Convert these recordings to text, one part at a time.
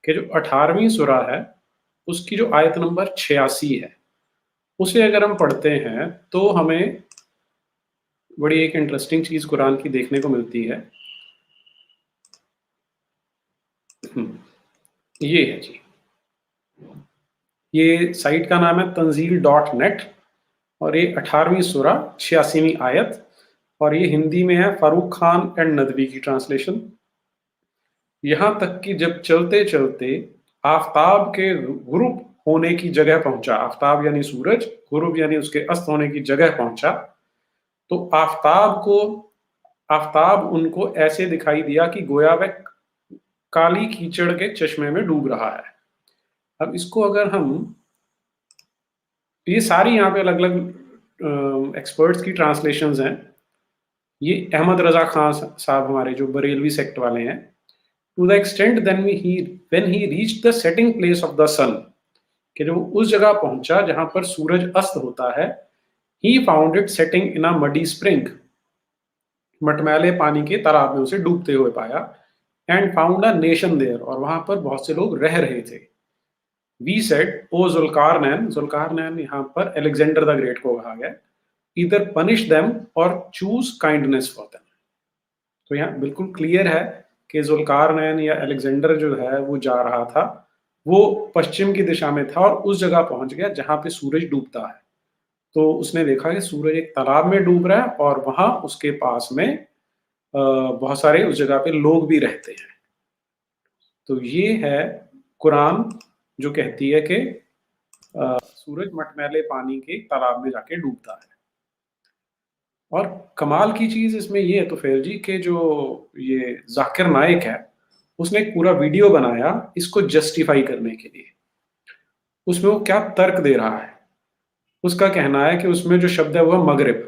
कि जो 18वीं सूरा है उसकी जो आयत नंबर 86 है, उसे अगर हम पढ़ते हैं तो हमें बड़ी एक इंटरेस्टिंग चीज कुरान की देखने को मिलती है। ये है जी, ये साइट का नाम है tanzeel.net और ये 18वीं सूरा 86वीं आयत, और ये हिंदी में है फारूक खान एंड नदवी की ट्रांसलेशन। यहां तक कि जब चलते चलते आफताब के गुरूब होने की जगह पहुंचा, आफताब यानी सूरज, गुरूब यानी उसके अस्त होने की जगह पहुंचा, तो आफताब उनको ऐसे दिखाई दिया कि गोया वह काली कीचड़ के चश्मे में डूब रहा है। अब इसको अगर हम, ये सारी यहाँ पे अलग अलग एक्सपर्ट्स की ट्रांसलेशंस हैं। ये अहमद रजा खान साहब हमारे जो बरेलवी सेक्ट वाले हैं, to the extent when he reached the setting place of the sun, कि जब उस जगह पहुंचा जहां पर सूरज अस्त होता है, he found it setting in a muddy spring, मटमैले पानी के तालाब में उसे डूबते हुए पाया, and found a nation there, और वहां पर बहुत से लोग रह रहे थे। वी सेड ओ जुल्कारनैन, जुल्कारनैन यहाँ पर अलेक्जेंडर द ग्रेट को कहा गया, ईदर पनिश देम और चूज काइंडनेस फॉर देम। तो यहाँ बिल्कुल क्लियर है कि जुल्कारनैन या अलेक्जेंडर जो है वो जा रहा था, वो पश्चिम की दिशा में था और उस जगह पहुंच गया जहां पे सूरज डूबता है। तो उसने देखा कि सूरज एक तालाब में डूब रहा है और वहां उसके पास में बहुत सारे उस जगह पे लोग भी रहते हैं। तो ये है कुरान जो कहती है कि सूरज मटमैले पानी के तालाब में जाके डूबता है। और कमाल की चीज इसमें ये है तो फिर जी कि जो ये जाकिर नाइक है, उसने एक पूरा वीडियो बनाया इसको जस्टिफाई करने के लिए। उसमें वो क्या तर्क दे रहा है, उसका कहना है कि उसमें जो शब्द है वो है मगरिब,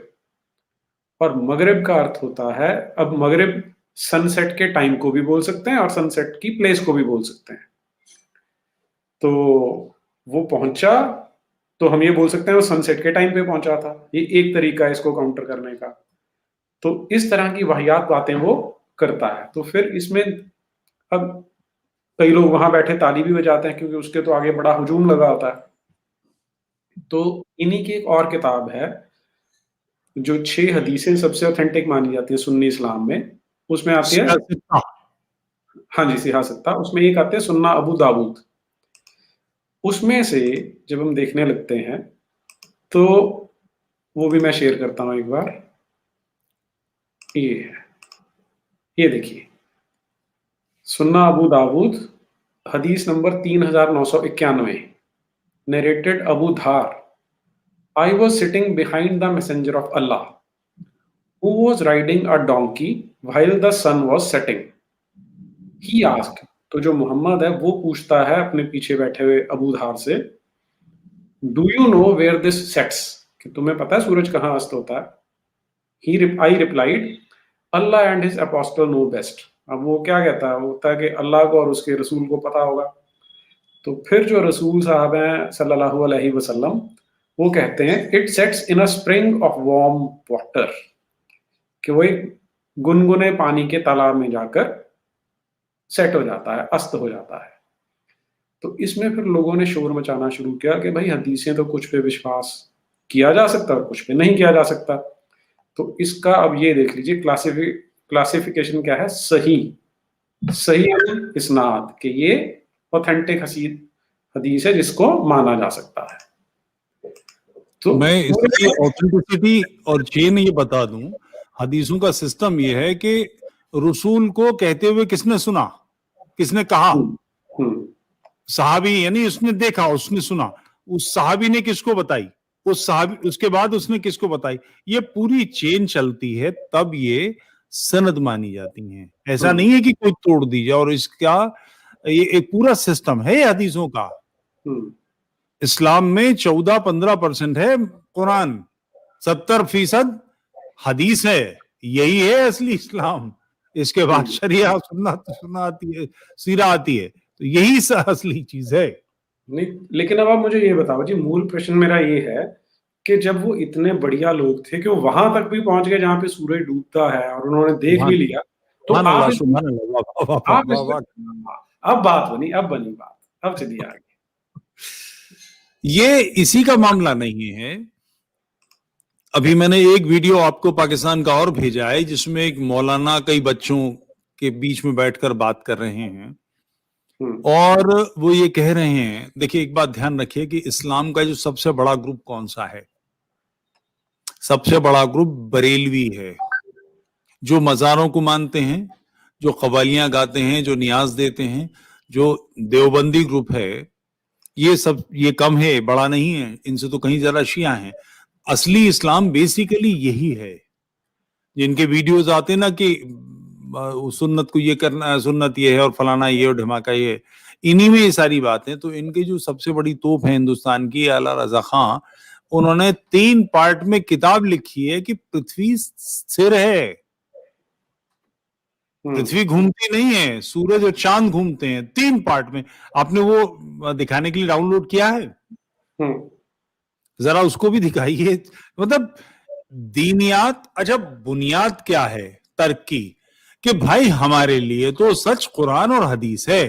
और मगरिब का अर्थ होता है, अब मगरिब सनसेट के टाइम को भी बोल सकते हैं और सनसेट की प्लेस को भी बोल सकते हैं। तो वो पहुंचा, तो हम ये बोल सकते हैं वो सनसेट के टाइम पे पहुंचा था। ये एक तरीका है इसको काउंटर करने का। तो इस तरह की वाहियात बातें वो करता है। तो फिर इसमें अब कई लोग वहां बैठे ताली भी बजाते हैं क्योंकि उसके तो आगे बड़ा हुजूम लगा होता है। तो इन्हीं की एक और किताब है जो 6 हदीसें सबसे ऑथेंटिक मानी जाती है सुन्नी इस्लाम में, उसमें आती है, हाँ जी, सियासत्ता, उसमें एक आते हैं सुन्ना अबू दाऊद। उसमें से जब हम देखने लगते हैं तो वो भी मैं शेयर करता हूं एक बार। ये है, ये देखिए, सुन्ना अबू दाऊद हदीस number 3991, narrated Abu Dhar, I was sitting behind the messenger of Allah, who was riding a donkey while the sun was setting. He asked, तो जो मोहम्मद है वो पूछता है अपने पीछे बैठे हुए अबू धार से, do you know where this sets, कि तुम्हें पता है सूरज कहाँ अस्त होता है। I replied, Allah and his apostle know best. अब वो क्या कहता है, वो होता है कि अल्लाह को और उसके रसूल को पता होगा। तो फिर जो रसूल साहब हैं सल्लल्लाहु अलैहि वसल्लम, वो कहते हैं it sets in a spring of warm water, कि वो एक गुनगुने पानी के तालाब में जाकर सेट हो जाता है, अस्त हो जाता है। तो इसमें फिर लोगों ने शोर मचाना शुरू किया कि भाई हदीसें तो कुछ पे विश्वास किया जा सकता है और कुछ पे नहीं किया जा सकता। तो इसका अब ये देख लीजिए क्लासिफिकेशन क्या है, सही इस्नाद, कि ये ऑथेंटिक हदीस है जिसको माना जा सकता है। तो मैं इसकी ऑथेंटिसिटी और चेन ये बता दूं, हदीसों का सिस्टम ये है कि रसूल को कहते हुए किसने सुना, किसने कहा, सहाबी, यानी उसने देखा, उसने सुना, उस सहाबी ने किसको बताई, उस सहाबी उसके बाद उसने किसको बताई, ये पूरी चेन चलती है, तब ये सनद मानी जाती हैं। ऐसा नहीं है कि कोई तोड़ दीजिए, और इसका ये एक पूरा सिस्टम है हदीसों का। इस्लाम में 14-15% है कुरान, 70% हदीस है। यही है असली इस्लाम। इसके बाद शरिया सुन्ना आती है, सीरा आती है, तो यही असली चीज है। नहीं, लेकिन अब आप मुझे ये बताओ जी, मूल प्रश्न मेरा ये है कि जब वो इतने बढ़िया लोग थे कि वो वहां तक भी पहुंच गए जहां पे सूरज डूबता है और उन्होंने देख भी लिया, तो अब बात बनी, अब बनी बात, अब चलिए आगे। ये इसी का मामला नहीं है। अभी मैंने एक वीडियो आपको पाकिस्तान का और भेजा है जिसमें एक मौलाना कई बच्चों के बीच में बैठकर बात कर रहे हैं और वो ये कह रहे हैं, देखिए एक बात ध्यान रखिए कि इस्लाम का जो सबसे बड़ा ग्रुप कौन सा है? सबसे बड़ा ग्रुप बरेलवी है, जो मज़ारों को मानते हैं, जो कव्वालियां गाते हैं, जो नियाज देते हैं। जो देवबंदी ग्रुप है, ये सब, ये कम है, बड़ा नहीं है, इनसे तो कहीं ज्यादा शिया हैं। असली इस्लाम बेसिकली यही है। जिनके वीडियोस आते ना कि सुन्नत को ये करना, सुन्नत ये है और फलाना ये और धमाका ये है, इन्हीं में ये सारी बातें। तो इनकी जो सबसे बड़ी तोप है हिंदुस्तान की, आला रजा खां, उन्होंने 3 पार्ट में किताब लिखी है कि पृथ्वी स्थिर है, पृथ्वी घूमती नहीं है, सूरज और चांद घूमते हैं। 3 पार्ट में। आपने वो दिखाने के लिए डाउनलोड किया है? जरा उसको भी दिखाइए। मतलब दीनियात, अच्छा बुनियाद क्या है तर्क की? कि भाई हमारे लिए तो सच कुरान और हदीस है,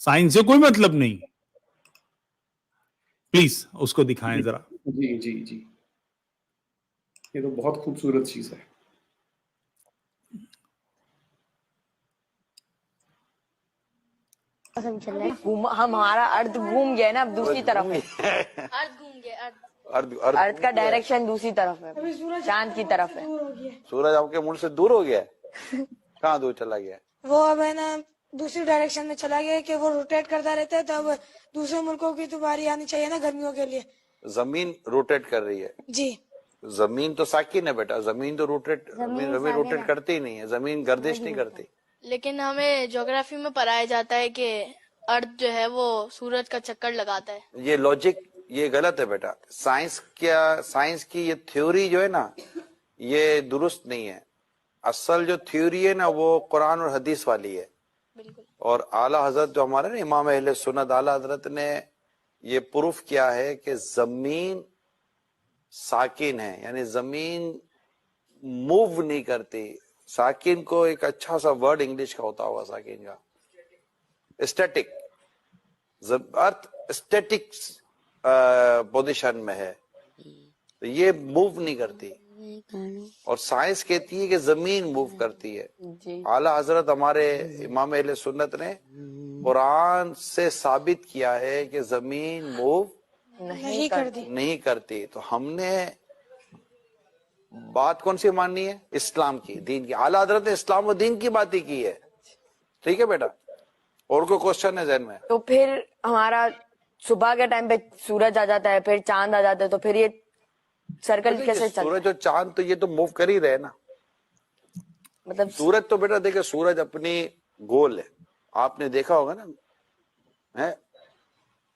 साइंस से कोई मतलब नहीं। प्लीज उसको दिखाएं जरा। जी जी जी, ये तो बहुत खूबसूरत चीज है। हमारा अर्थ घूम गया ना, अब दूसरी तरफ है। अर्थ घूम गया, अर्थ का डायरेक्शन दूसरी तरफ है, चांद की तरफ है। सूरज आपके मुल्क से दूर हो गया है? कहाँ दूर चला गया? वो अब है ना दूसरी डायरेक्शन में चला गया कि वो रोटेट करता रहता है, तो अब दूसरे मुल्कों की तो बारी आनी चाहिए ना गर्मियों के लिए। जमीन रोटेट कर रही है जी। जमीन तो साकिन है बेटा, जमीन तो जमीन रोटेट करती ही नहीं है, जमीन गर्दिश नहीं करती। लेकिन हमें ज्योग्राफी में पढ़ाया जाता है कि अर्थ जो है वो सूरज का चक्कर लगाता है। ये लॉजिक ये गलत है बेटा। साइंस की ये थ्योरी जो है ना, ये दुरुस्त नहीं है। असल जो थ्योरी है ना, वो कुरान और हदीस वाली है। बिल्कुल। और आला हजरत जो हमारे ना इमाम अहले सुन्नत आला हजरत ने ये प्रूफ किया है कि जमीन साकिन है, यानी जमीन मूव नहीं करती। साकिन को एक अच्छा सा वर्ड इंग्लिश का होता होगा साकिन का, स्टैटिक। अर्थ स्टैटिक पोजीशन में है, तो ये मूव नहीं करती। और साइंस कहती है कि जमीन मूव करती है। आला हजरत हमारे इमाम अहले सुन्नत ने कुरान से साबित किया है कि जमीन मूव नहीं करती। तो हमने बात कौन सी माननी है? इस्लाम की, दीन की। आला हजरत ने इस्लाम और दीन की बात ही की है। ठीक है बेटा, और कोई क्वेश्चन है जहन में? तो फिर हमारा सुबह के टाइम पे सूरज आ जाता है, फिर चांद आ जाता है, तो फिर ये सर्कल कैसे चलता है? सूरज और चांद तो ये तो मूव कर ही रहे ना। मतलब सूरज तो बेटा देखिए, सूरज अपनी गोल है, आपने देखा होगा ना, है?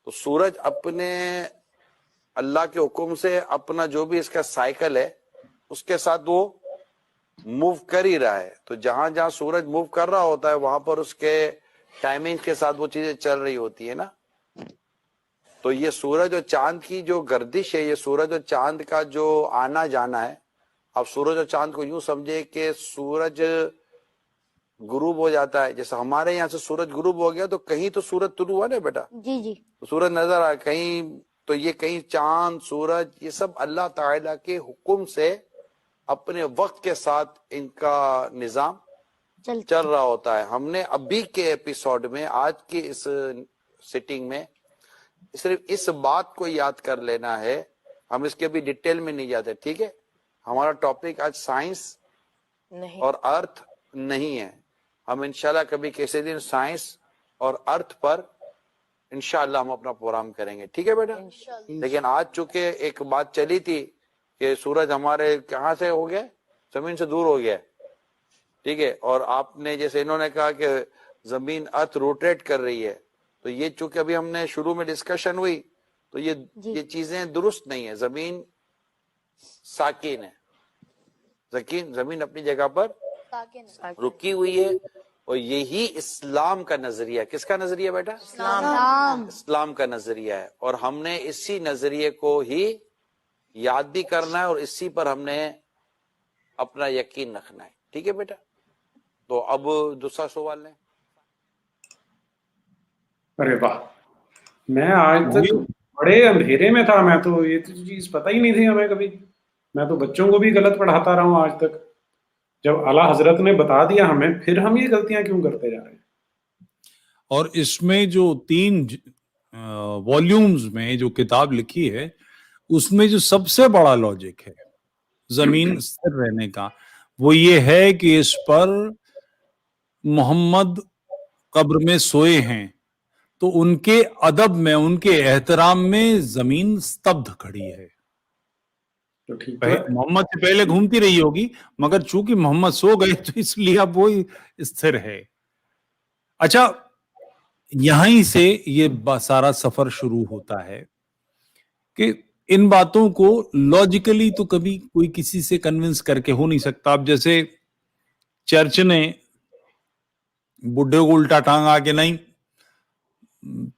तो सूरज अपने अल्लाह के हुक्म से अपना जो भी इसका साइकिल है उसके साथ वो मूव कर ही रहा है। तो जहां जहां सूरज मूव कर रहा होता है वहां पर उसके टाइमिंग के साथ वो चीजें चल रही होती है ना। तो ये सूरज और चांद की जो गर्दिश है, ये सूरज और चांद का जो आना जाना है। अब सूरज और चांद को यूं समझे कि सूरज गुरूब हो जाता है, जैसे हमारे यहाँ से सूरज गुरूब हो गया तो कहीं तो सूरज तुलू हुआ ना बेटा। जी जी। तो सूरज नजर आया कहीं, तो ये कहीं चांद सूरज ये सब अल्लाह ताला के हुक्म से अपने वक्त के साथ इनका निजाम चल रहा होता है। हमने अभी के एपिसोड में, आज की इस सिटिंग में, सिर्फ इस बात को याद कर लेना है। हम इसके अभी डिटेल में नहीं जाते, ठीक है? हमारा टॉपिक आज साइंस नहीं और अर्थ नहीं है। हम इंशाल्लाह कभी किसी दिन साइंस और अर्थ पर इंशाल्लाह हम अपना प्रोग्राम करेंगे, ठीक है बेटा? लेकिन आज चूंकि एक बात चली थी कि सूरज हमारे कहाँ से हो गया, जमीन से दूर हो गया, ठीक है? और आपने जैसे इन्होंने कहा कि जमीन अर्थ रोटेट कर रही है, तो ये चूंकि अभी हमने शुरू में डिस्कशन हुई, तो ये चीजें दुरुस्त नहीं है। जमीन साकिन है, जमीन अपनी जगह पर रुकी हुई है। और यही इस्लाम का नजरिया, किसका नजरिया बेटा? इस्लाम का नजरिया है। और हमने इसी नजरिए को ही याद भी करना है और इसी पर हमने अपना यकीन रखना है, ठीक है बेटा? तो अब दूसरा सवाल है। अरे वाह, मैं आज तक बड़े अंधेरे में था। मैं तो ये तो चीज पता ही नहीं थी हमें कभी। मैं तो बच्चों को भी गलत पढ़ाता रहा हूँ आज तक। जब आला हजरत ने बता दिया हमें, फिर हम ये गलतियां क्यों करते जा रहे हैं? और इसमें जो 3 वॉल्यूम्स में जो किताब लिखी है, उसमें जो सबसे बड़ा लॉजिक है जमीन स्थिर रहने का, वो ये है कि इस पर मोहम्मद कब्र में सोए हैं, तो उनके अदब में, उनके एहतराम में जमीन स्तब्ध खड़ी है। तो ठीक है। मोहम्मद से पहले घूमती रही होगी, मगर चूंकि मोहम्मद सो गए तो इसलिए अब वो स्थिर है। अच्छा, यहीं से ये सारा सफर शुरू होता है कि इन बातों को लॉजिकली तो कभी कोई किसी से कन्विंस करके हो नहीं सकता। अब जैसे चर्च ने बुढ़े को उल्टा टांग आके, नहीं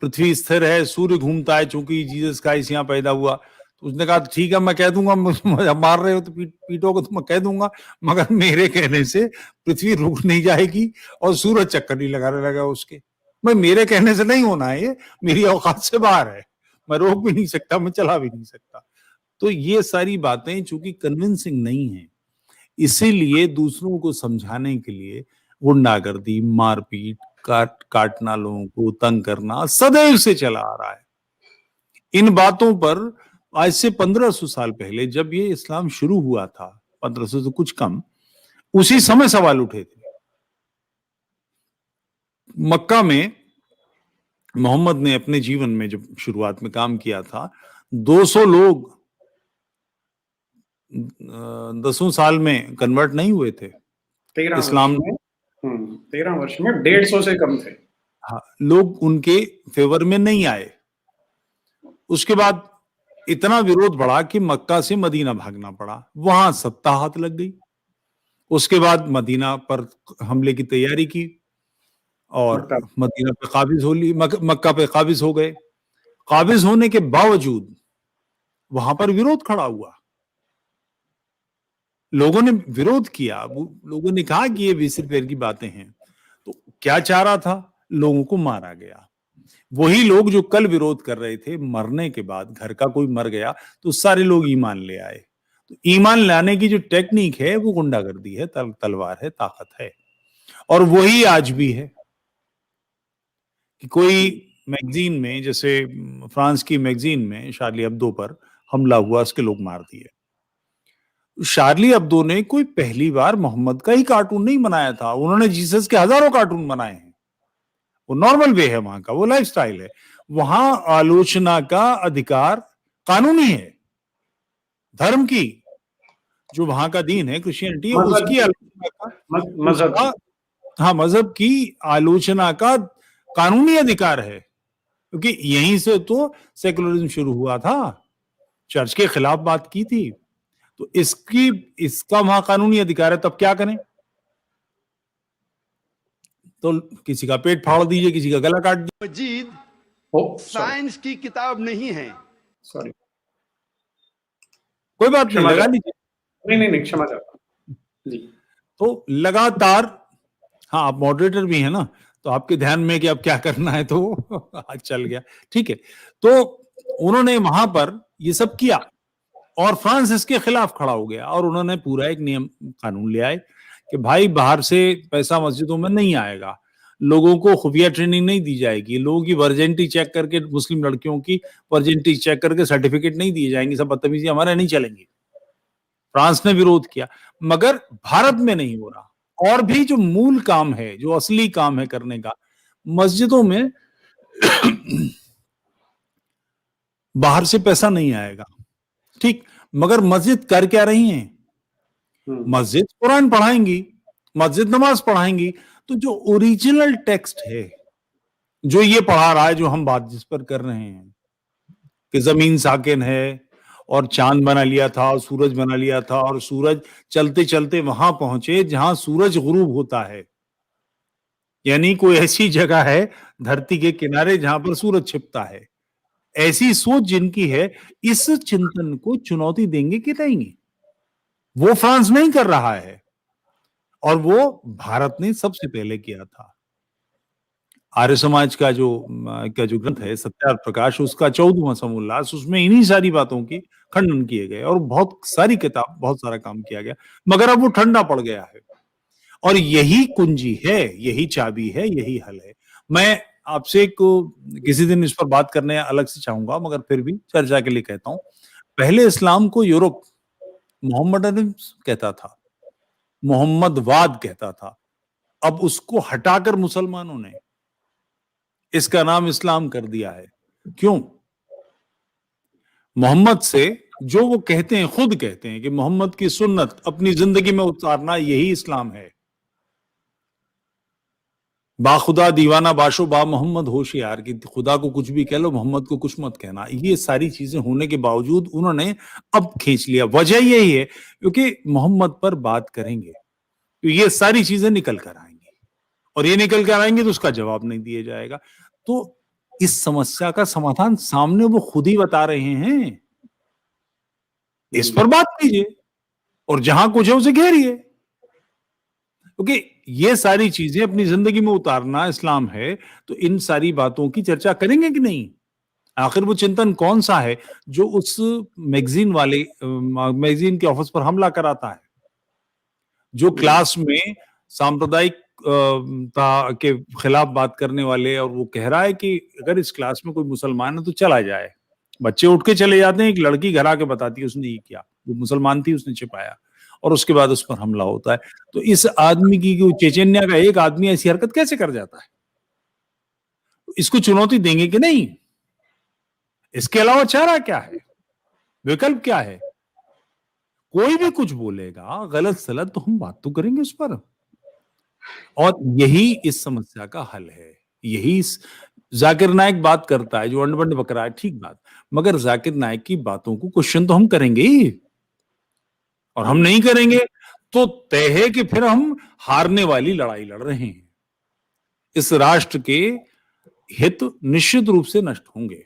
पृथ्वी स्थिर है, सूर्य घूमता है, चूंकि जीसस क्राइस्ट यहाँ पैदा हुआ, तो उसने कहा ठीक है मैं कह दूंगा, मार रहे हो तो पीटोगे तो मैं कह दूंगा, मगर मेरे कहने से पृथ्वी रुक नहीं जाएगी और सूरज चक्कर नहीं लगाने लगा उसके। मैं मेरे कहने से नहीं होना है, ये मेरी औकात से बाहर है, मैं रोक भी नहीं सकता, मैं चला भी नहीं सकता। तो ये सारी बातें चूंकि कन्विंसिंग नहीं है, इसीलिए दूसरों को समझाने के लिए गुंडागर्दी, मारपीट, काटना, लोगों को तंग करना सदैव से चला आ रहा है। इन बातों पर आज से 1500 साल पहले जब ये इस्लाम शुरू हुआ था, 1500 से कुछ कम, उसी समय सवाल उठे थे। मक्का में मोहम्मद ने अपने जीवन में जब शुरुआत में काम किया था, 200 लोग 10 साल में कन्वर्ट नहीं हुए थे 13 इस्लाम वर्ष में। 13 वर्ष में 150 से कम थे। हाँ, लोग उनके फेवर में नहीं आए। उसके बाद इतना विरोध बढ़ा कि मक्का से मदीना भागना पड़ा, वहां सत्ता हाथ लग गई। उसके बाद मदीना पर हमले की तैयारी की और मदीना पे काबिज हो ली, मक्का पे काबिज हो गए। काबिज होने के बावजूद वहां पर विरोध खड़ा हुआ, लोगों ने विरोध किया, लोगों ने कहा कि ये विसिर पैर की बातें हैं। तो क्या चाह रहा था? लोगों को मारा गया। वही लोग जो कल विरोध कर रहे थे, मरने के बाद घर का कोई मर गया तो सारे लोग ईमान ले आए। तो ईमान लाने की जो टेक्निक है वो गुंडागर्दी है, तलवार है, ताकत है। और वही आज भी है कि कोई मैगजीन में, जैसे फ्रांस की मैगजीन में शार्ली एब्दो पर हमला हुआ, उसके लोग मार दिए। शार्ली एब्दो ने कोई पहली बार मोहम्मद का ही कार्टून नहीं बनाया था, उन्होंने जीसस के हजारों कार्टून बनाए हैं। वो नॉर्मल वे है वहां का, वो लाइफस्टाइल है। वहां आलोचना का अधिकार कानूनी है। धर्म की जो वहां का दीन है, क्रिश्चियनिटी, उसकी आलोचना का, हाँ, मजहब की आलोचना का कानूनी अधिकार है, क्योंकि यहीं से तो सेकुलरिज्म शुरू हुआ था। चर्च के खिलाफ बात की थी, तो इसका वहां कानूनी अधिकार है। तब क्या करें? तो किसी का पेट फाड़ दीजिए, किसी का गला काट दीजिए। मजीद साइंस की किताब नहीं है। सॉरी, कोई बात नहीं, लगा लीजिए। नहीं, क्षमा चाहता हूं जी। तो लगातार, हाँ, आप मॉडरेटर भी है ना, तो आपके ध्यान में कि अब क्या करना है, तो आज चल गया, ठीक है। तो उन्होंने वहां पर ये सब किया और फ्रांस इसके खिलाफ खड़ा हो गया और उन्होंने पूरा एक नियम कानून ले आए कि भाई बाहर से पैसा मस्जिदों में नहीं आएगा, लोगों को खुफिया ट्रेनिंग नहीं दी जाएगी, लोगों की वर्जेंटी चेक करके, मुस्लिम लड़कियों की वर्जेंटी चेक करके सर्टिफिकेट नहीं दिए जाएंगे, सब बदतमीजी हमारे नहीं चलेंगी। फ्रांस ने विरोध किया, मगर भारत में नहीं हो रहा। और भी जो मूल काम है, जो असली काम है करने का, मस्जिदों में बाहर से पैसा नहीं आएगा, ठीक, मगर मस्जिद कर क्या रही है? मस्जिद कुरान पढ़ाएंगी, मस्जिद नमाज पढ़ाएंगी। तो जो ओरिजिनल टेक्स्ट है, जो ये पढ़ा रहा है, जो हम बात जिस पर कर रहे हैं कि जमीन साकिन है और चांद बना लिया था और सूरज बना लिया था और सूरज चलते चलते वहां पहुंचे जहां सूरज गुरूब होता है, यानी कोई ऐसी जगह है धरती के किनारे जहां पर सूरज छिपता है। ऐसी सोच जिनकी है, इस चिंतन को चुनौती देंगे कि नहीं? वो फ्रांस नहीं कर रहा है और वो भारत ने सबसे पहले किया था। आर्य समाज का जो ग्रंथ है सत्यार्थ प्रकाश, उसका 14वां समोल्लास, उसमें इन्हीं सारी बातों की खंडन किए गए और बहुत सारी किताब, बहुत सारा काम किया गया, मगर अब वो ठंडा पड़ गया है। और यही कुंजी है, यही चाबी है, यही हल है। मैं आपसे किसी दिन इस पर बात करने अलग से चाहूंगा, मगर फिर भी चर्चा के लिए कहता हूं, पहले इस्लाम को यूरोप मोहम्मडनिज्म कहता था, मोहम्मदवाद कहता था। अब उसको हटाकर मुसलमानों ने इसका नाम इस्लाम कर दिया है। क्यों? मोहम्मद से जो वो कहते हैं, खुद कहते हैं कि मोहम्मद की सुन्नत अपनी जिंदगी में उतारना यही इस्लाम है। बाखुदा दीवाना बाशो बा मोहम्मद होशियार, कि खुदा को कुछ भी कह लो, मोहम्मद को कुछ मत कहना। ये सारी चीजें होने के बावजूद उन्होंने अब खींच लिया। वजह यही है क्योंकि मोहम्मद पर बात करेंगे तो ये सारी चीजें निकल कर आएंगी, और ये निकल कर आएंगे तो उसका जवाब नहीं दिया जाएगा। तो इस समस्या का समाधान सामने वो खुद ही बता रहे हैं, इस पर बात कीजिए और जहां कुछ है उसे घेरिए। क्योंकि ये सारी चीजें अपनी जिंदगी में उतारना इस्लाम है, तो इन सारी बातों की चर्चा करेंगे कि नहीं? आखिर वो चिंतन कौन सा है जो उस मैगजीन के ऑफिस पर हमला कराता है, जो क्लास में सांप्रदायिक के खिलाफ बात करने वाले, और वो कह रहा है कि अगर इस क्लास में कोई मुसलमान है तो चला जाए। बच्चे उठ के चले जाते हैं, एक लड़की घर आके बताती है उसने ये किया, वो मुसलमान थी, उसने छिपाया, और उसके बाद उस पर हमला होता है। तो इस आदमी की, चेचन्या का एक आदमी ऐसी हरकत कैसे कर जाता है? इसको चुनौती देंगे कि नहीं? इसके अलावा चारा क्या है, विकल्प क्या है? कोई भी कुछ बोलेगा गलत सलत तो हम बात तो करेंगे उस पर, और यही इस समस्या का हल है। यही जाकिर नाइक बात करता है जो अंड बंड बकरा है, ठीक बात, मगर जाकिर नाइक की बातों को क्वेश्चन तो हम करेंगे ही, और हम नहीं करेंगे तो तय है कि फिर हम हारने वाली लड़ाई लड़ रहे हैं। इस राष्ट्र के हित निश्चित रूप से नष्ट होंगे।